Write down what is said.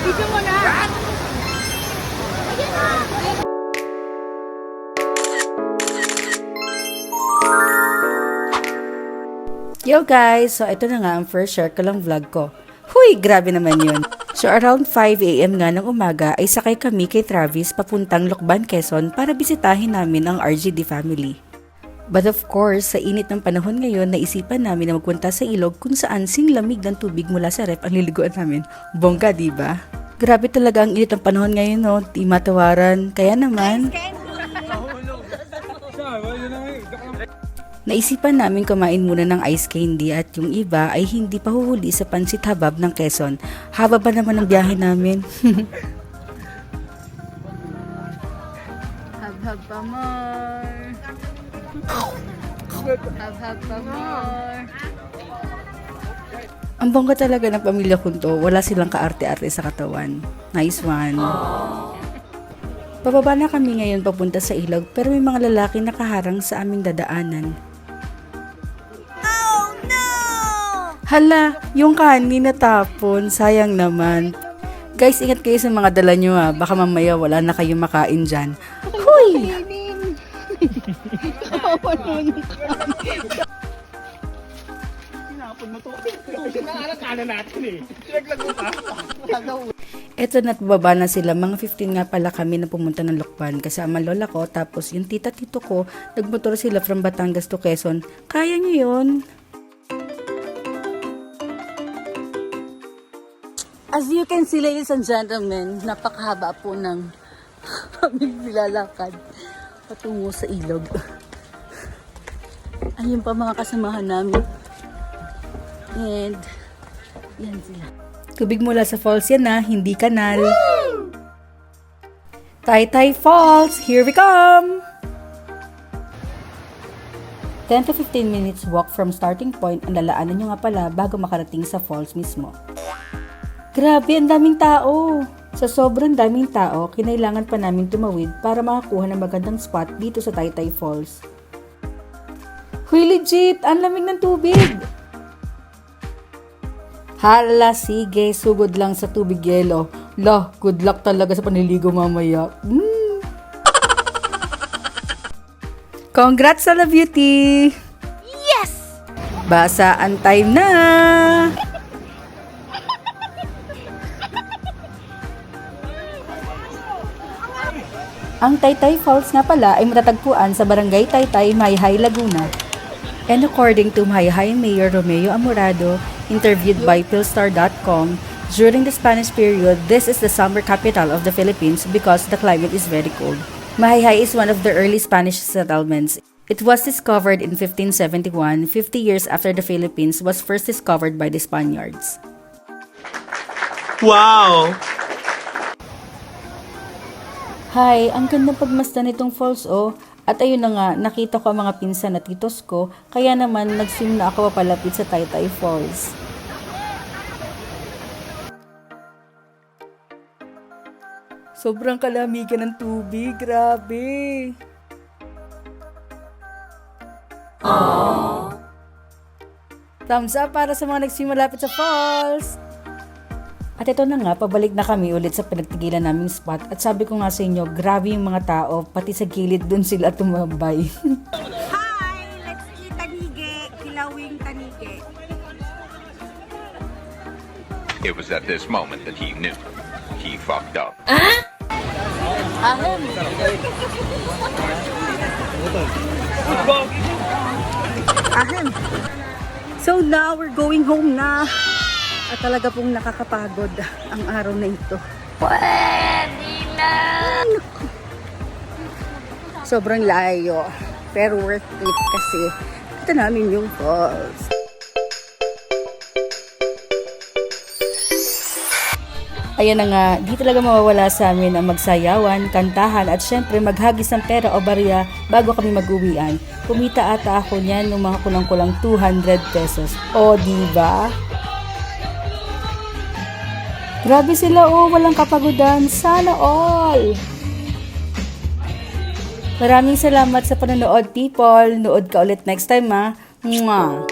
Video mo na. Yo guys! So ito na nga ang first share ko lang vlog ko. Huy! Grabe naman yun. So around 5 AM nga ng umaga ay sakay kami kay Travis papuntang Lucban, Quezon para bisitahin namin ang RGD family. But of course, sa init ng panahon ngayon, naisipan namin na magpunta sa ilog kung saan singlamig ng tubig mula sa ref ang liliguan namin. Bongga, diba? Grabe talaga ang init ng panahon ngayon, no? Di matawaran. Kaya naman, naisipan namin kumain muna ng ice candy at yung iba ay hindi pa huhuli sa pansit habab ng Quezon. Haba ba naman ang biyahe namin? Hab-hab pa more. Hab-hab pa more. Ang bongga talaga ng pamilya ko to, wala silang kaarte-arte sa katawan. Nice one. Pababa na kami ngayon papunta sa ilog pero may mga lalaki nakaharang sa aming dadaanan. Hala, yung kanin natapon, sayang naman. Guys, ingat kayo sa mga dala nyo ha, baka mamaya wala na kayong makain dyan. Huy! Eto na't bababa na sila, mga 15 nga pala kami na pumunta ng Lucban kasama lola ko, tapos yung tita-tito ko, nagmotor sila from Batangas to Quezon. Kaya nyo yun? As you can see, ladies and gentlemen, napakahaba po ng aming nilalakad patungo sa ilog. Ayun pa mga kasamahan namin. And, yan sila. Tubig mula sa falls yan na, hindi kanal. Taytay Falls, here we come! 10 to 15 minutes walk from starting point ang lalaanan nyo nga pala bago makarating sa falls mismo. Grabe, ang daming tao. Sa sobrang daming tao, kinailangan pa namin tumawid para makakuha ng magandang spot dito sa Taytay Falls. Huy, legit! Ang lamig ng tubig! Hala, sige, sugod lang sa tubig yelo. Lah, good luck talaga sa panliligo mamaya. Congrats sa La Beauty! Yes! Basaan time na! Ang Taytay Falls nga pala ay matatagpuan sa Barangay Taytay, Mayhay, Laguna. And according to Mayhay Mayor Romeo Amorado, interviewed by Philstar.com, during the Spanish period, this is the summer capital of the Philippines because the climate is very cold. Mayhay is one of the early Spanish settlements. It was discovered in 1571, 50 years after the Philippines was first discovered by the Spaniards. Wow! Hi, ang ganda pagmasdan nitong falls oh. At ayun na nga, nakita ko ang mga pinsan at titos ko, kaya naman nag-swim na ako papalapit sa Taytay Falls. Sobrang kalamigan ng tubig, grabe. Aww. Thumbs up para sa mga nag-swim malapit sa falls. At ito na nga, pabalik na kami ulit sa pinagtigilan naming spot. At sabi ko nga sa inyo, grabe yung mga tao, pati sa gilid dun sila tumambay. Hi! Let's eat tanige. Kilawing tanige. It was at this moment that he knew he fucked up. Ahem! Ahem. So now we're going home na. At talaga pong nakakapagod ang araw na ito. Pwede na! Sobrang layo. Pero worth it kasi ito namin yung falls. Ayan na nga, di talaga mawawala sa amin ang magsayawan, kantahan at syempre maghagis ng pera o barya bago kami mag-uwian. Kumita ata ako niyan ng mga kulang-kulang 200 pesos. O diba? Grabe sila oh, walang kapagudan. Sana all! Maraming salamat sa panonood, people. Nood ka ulit next time ha. Mwah!